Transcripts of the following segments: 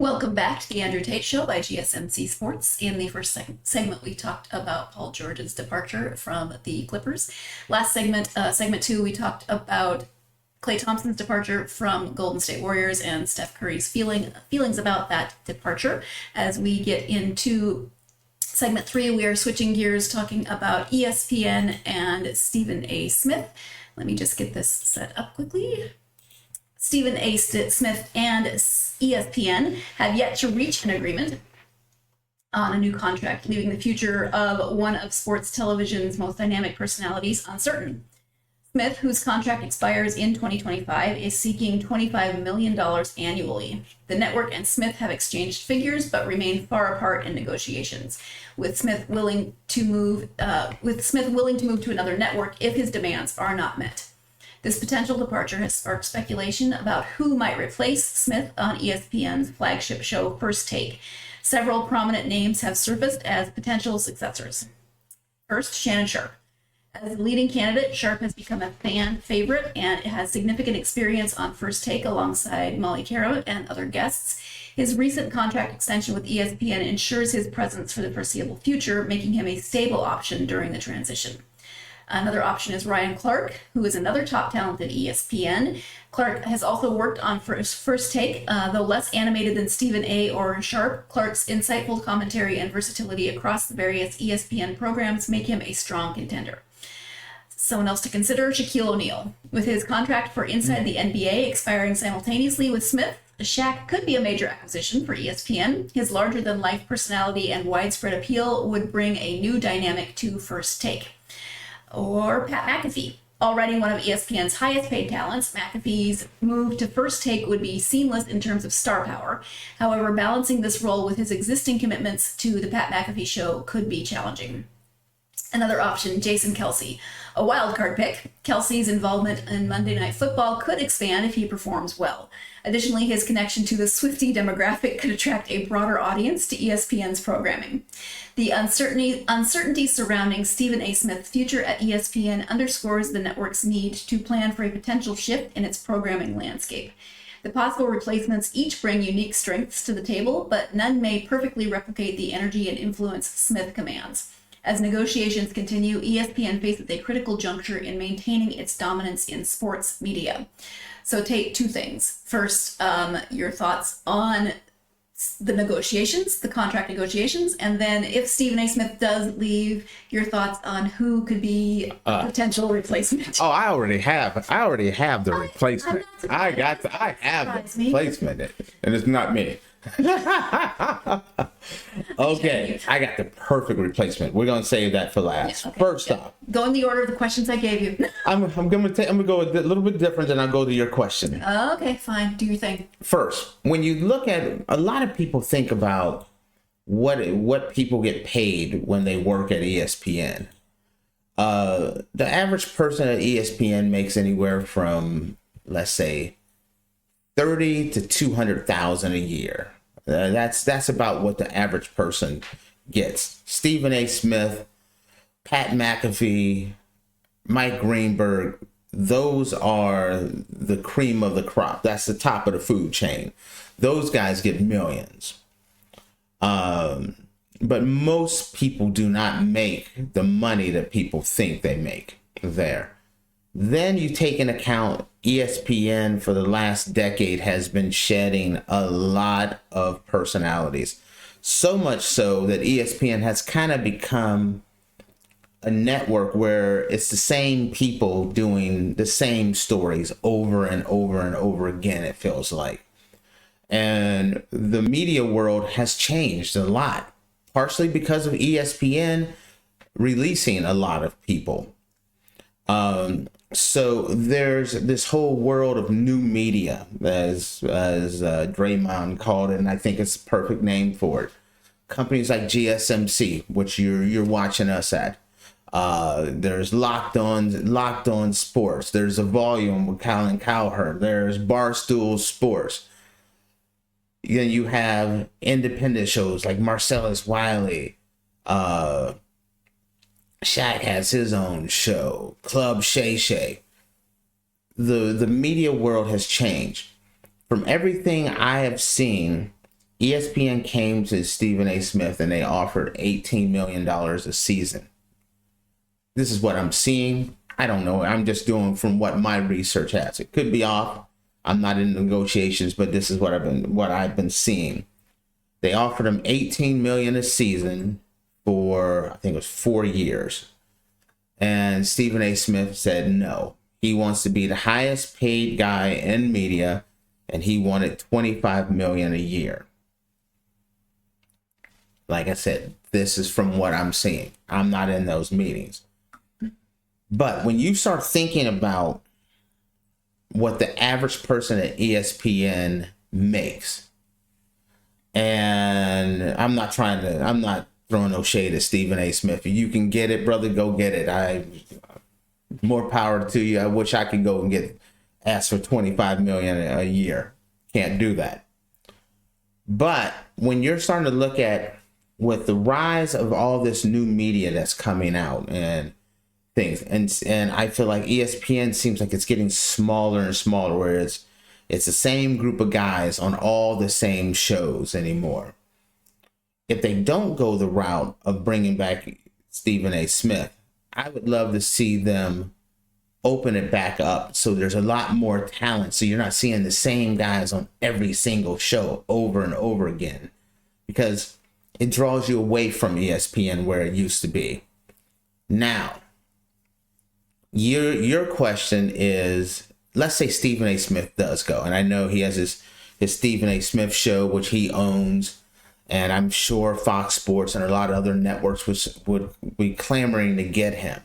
Welcome back to the Andrew Tate Show by GSMC Sports. In the first segment, we talked about Paul George's departure from the Clippers. Last segment, segment 2, we talked about Klay Thompson's departure from Golden State Warriors and Steph Curry's feelings about that departure. As we get into segment 3, we are switching gears, talking about ESPN and Stephen A. Smith. Let me just get this set up quickly. Stephen A. Smith and ESPN have yet to reach an agreement on a new contract, leaving the future of one of sports television's most dynamic personalities uncertain. Smith, whose contract expires in 2025, is seeking $25 million annually. The network and Smith have exchanged figures, but remain far apart in negotiations, with Smith willing to move to another network if his demands are not met. This potential departure has sparked speculation about who might replace Smith on ESPN's flagship show, First Take. Several prominent names have surfaced as potential successors. First, Shannon Sharpe. As the leading candidate, Sharpe has become a fan favorite and has significant experience on First Take alongside Molly Caro and other guests. His recent contract extension with ESPN ensures his presence for the foreseeable future, making him a stable option during the transition. Another option is Ryan Clark, who is another top talent at ESPN. Clark has also worked on First Take, though less animated than Stephen A. or Sharpe. Clark's insightful commentary and versatility across the various ESPN programs make him a strong contender. Someone else to consider, Shaquille O'Neal. With his contract for Inside the NBA expiring simultaneously with Smith, Shaq could be a major acquisition for ESPN. His larger-than-life personality and widespread appeal would bring a new dynamic to First Take. Or Pat McAfee. Already one of ESPN's highest paid talents, McAfee's move to First Take would be seamless in terms of star power. However, balancing this role with his existing commitments to the Pat McAfee show could be challenging. Another option, Jason Kelce. A wild card pick. Kelce's involvement in Monday Night Football could expand if he performs well. Additionally, his connection to the Swiftie demographic could attract a broader audience to ESPN's programming. The uncertainty surrounding Stephen A. Smith's future at ESPN underscores the network's need to plan for a potential shift in its programming landscape. The possible replacements each bring unique strengths to the table, but none may perfectly replicate the energy and influence Smith commands. As negotiations continue, ESPN faces a critical juncture in maintaining its dominance in sports media. So take two things. First, your thoughts on the negotiations, the contract negotiations, and then if Stephen A. Smith does leave, your thoughts on who could be a potential replacement. Oh, I already have the replacement. I have the replacement, and it's not me. Okay, I got the perfect replacement. We're gonna save that for last. Yeah, okay, First off, go in the order of the questions I gave you. I'm gonna go a little bit different, and I'll go to your question. Okay, fine. Do your thing. First, when you look at, a lot of people think about what people get paid when they work at ESPN. The average person at ESPN makes anywhere from, let's say, 30 to 200,000 a year. That's about what the average person gets. Stephen A. Smith, Pat McAfee, Mike Greenberg, those are the cream of the crop. That's the top of the food chain. Those guys get millions. But most people do not make the money that people think they make there. Then you take into account ESPN for the last decade has been shedding a lot of personalities. So much so that ESPN has kind of become a network where it's the same people doing the same stories over and over and over again, it feels like. And the media world has changed a lot, partially because of ESPN releasing a lot of people. So there's this whole world of new media, as Draymond called it, and I think it's the perfect name for it. Companies like GSMC, which you're watching us at. There's Locked On Sports. There's A Volume with Colin Cowherd. There's Barstool Sports. Then you have independent shows like Marcellus Wiley. Shaq has his own show, Club Shay Shay. The media world has changed. From everything I have seen, ESPN came to Stephen A. Smith and they offered $18 million a season. This is what I'm seeing. I don't know. I'm just doing from what my research has. It could be off. I'm not in negotiations, but this is what I've been seeing. They offered him $18 million a season for, I think it was 4 years. And Stephen A. Smith said no. He wants to be the highest paid guy in media, and he wanted $25 million a year. Like I said, this is from what I'm seeing. I'm not in those meetings. But when you start thinking about what the average person at ESPN makes, and I'm not throwing no shade at Stephen A. Smith. If you can get it, brother, go get it. More power to you. I wish I could go and ask for $25 million a year. Can't do that. But when you're starting to look at with the rise of all this new media that's coming out and things, and I feel like ESPN seems like it's getting smaller and smaller, where it's the same group of guys on all the same shows anymore. If they don't go the route of bringing back Stephen A. Smith, I would love to see them open it back up so there's a lot more talent, so you're not seeing the same guys on every single show over and over again, because it draws you away from ESPN where it used to be. Now, your question is, let's say Stephen A. Smith does go, and I know he has his Stephen A. Smith show, which he owns, and I'm sure Fox Sports and a lot of other networks would be clamoring to get him.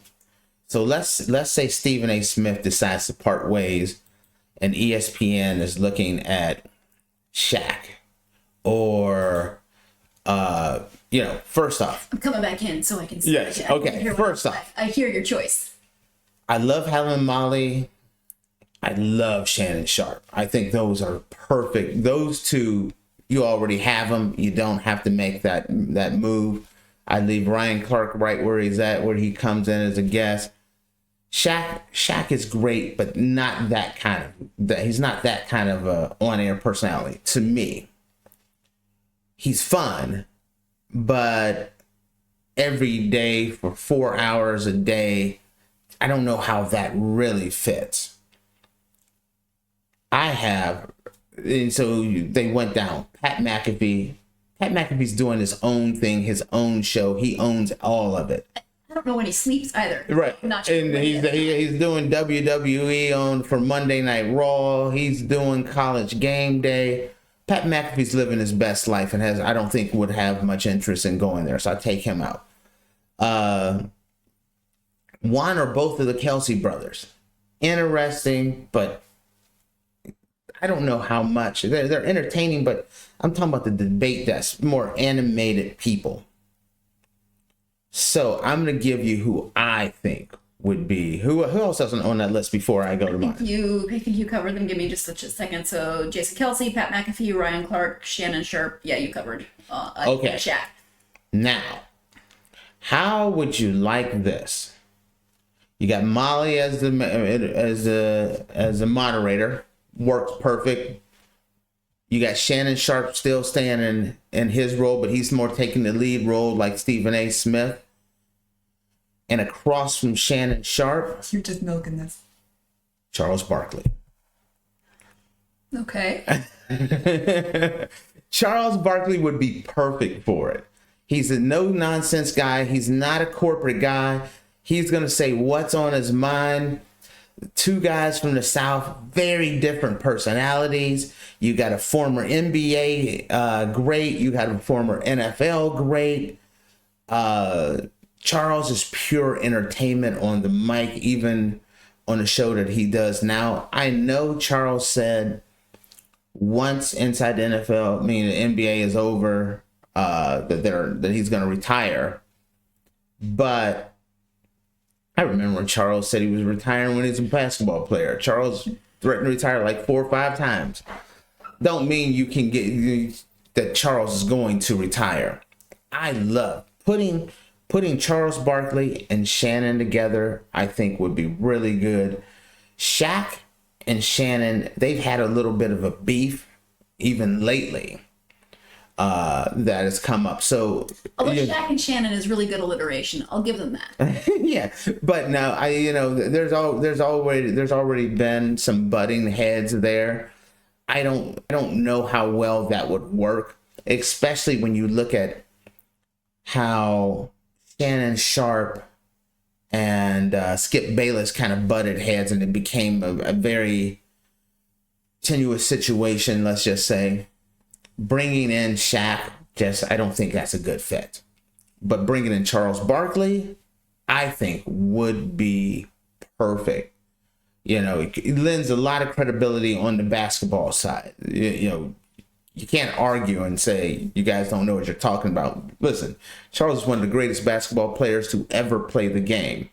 So let's say Stephen A. Smith decides to part ways, and ESPN is looking at Shaq, or first off, I'm coming back in so I can see. Yes. it. Okay. First off, I hear your choice. I love Helen Molly. I love Shannon Sharpe. I think those are perfect. Those two, you already have them. You don't have to make that move. I leave Ryan Clark right where he's at, where he comes in as a guest. Shaq is great, but not that kind of. He's not that kind of a on-air personality to me. He's fun, but every day for 4 hours a day, I don't know how that really fits. And so they went down. Pat McAfee. Pat McAfee's doing his own thing, his own show. He owns all of it. I don't know when he sleeps either. Right. Not sure. And he's doing WWE for Monday Night Raw. He's doing College Game Day. Pat McAfee's living his best life and I don't think would have much interest in going there. So I take him out. One or both of the Kelsey brothers. Interesting, but I don't know how much. They're entertaining, but I'm talking about the debate that's more animated people. So I'm going to give you who I think would be. Who else is on that list before I go to mine? I think you covered them. Give me just a second. So Jason Kelsey, Pat McAfee, Ryan Clark, Shannon Sharpe. Yeah, you covered. Okay. Shaq. Now, how would you like this? You got Molly as the moderator. Works perfect. You got Shannon Sharpe still staying in his role, but he's more taking the lead role like Stephen A. Smith. And across from Shannon Sharpe, you're just milking this. Charles Barkley. Okay. Charles Barkley would be perfect for it. He's a no-nonsense guy. He's not a corporate guy. He's going to say what's on his mind. Two guys from the South, very different personalities. You got a former NBA great. You got a former NFL great. Charles is pure entertainment on the mic, even on the show that he does now. I know Charles said once inside the NFL, the NBA is over, that he's going to retire. But I remember when Charles said he was retiring when he was a basketball player. Charles threatened to retire like 4 or 5 times. Don't mean you can get that Charles is going to retire. I love putting Charles Barkley and Shannon together. I think would be really good. Shaq and Shannon, they've had a little bit of a beef even lately. that has come up. So Although Shaq and Shannon is really good alliteration, I'll give them that. yeah, but no, there's already been some butting heads there. I don't know how well that would work, especially when you look at how Shannon Sharpe and Skip Bayless kind of butted heads, and it became a very tenuous situation, let's just say. Bringing in Shaq, I don't think that's a good fit. But bringing in Charles Barkley, I think would be perfect. It lends a lot of credibility on the basketball side. You can't argue and say you guys don't know what you're talking about. Listen, Charles is one of the greatest basketball players to ever play the game.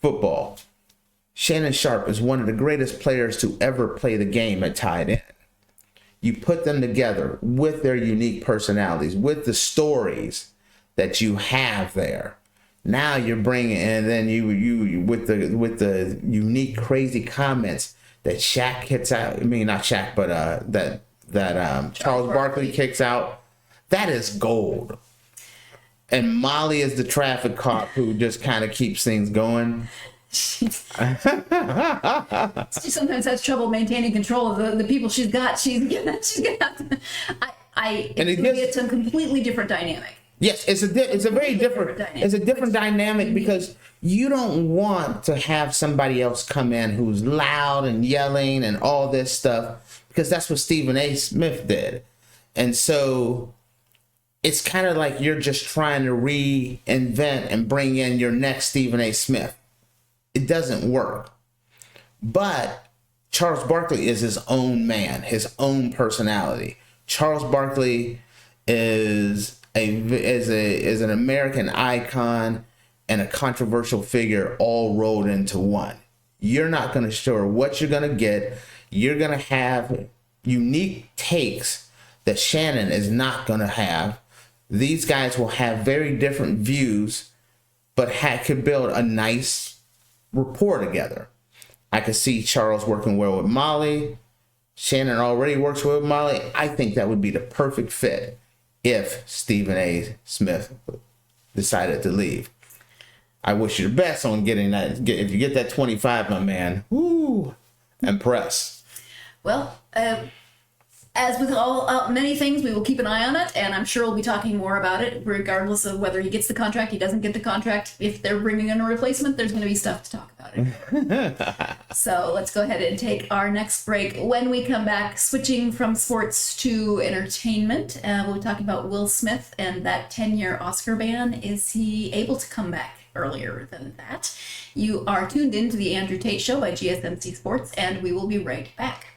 Football. Shannon Sharpe is one of the greatest players to ever play the game at tight end. You put them together with their unique personalities, with the stories that you have there. Now you're bringing, and then you with the unique, crazy comments that Shaq kicks out. I mean, not Shaq, but that Charles Barkley kicks out. That is gold. And Molly is the traffic cop who just kind of keeps things going. She sometimes has trouble maintaining control of the people she's got. She's gonna have to. It's a completely different dynamic. Yes, it's a very different dynamic. It's a different dynamic because you don't want to have somebody else come in who's loud and yelling and all this stuff, because that's what Stephen A. Smith did. And so it's kind of like you're just trying to reinvent and bring in your next Stephen A. Smith. It doesn't work. But Charles Barkley is his own man, his own personality. Charles Barkley is an American icon and a controversial figure all rolled into one. You're not going to show what you're going to get. You're going to have unique takes that Shannon is not going to have. These guys will have very different views, but could build a nice rapport together. I could see Charles working well with Molly. Shannon already works well with Molly. I think that would be the perfect fit if Stephen A. Smith decided to leave. I wish you the best on getting that. If you get that 25, my man, woo, impress. Well, as with many things, we will keep an eye on it, and I'm sure we'll be talking more about it, regardless of whether he gets the contract, he doesn't get the contract. If they're bringing in a replacement, there's going to be stuff to talk about it. So let's go ahead and take our next break. When we come back, switching from sports to entertainment, we'll be talking about Will Smith and that 10-year Oscar ban. Is he able to come back earlier than that? You are tuned in to the Andrew Tate Show by GSMC Sports, and we will be right back.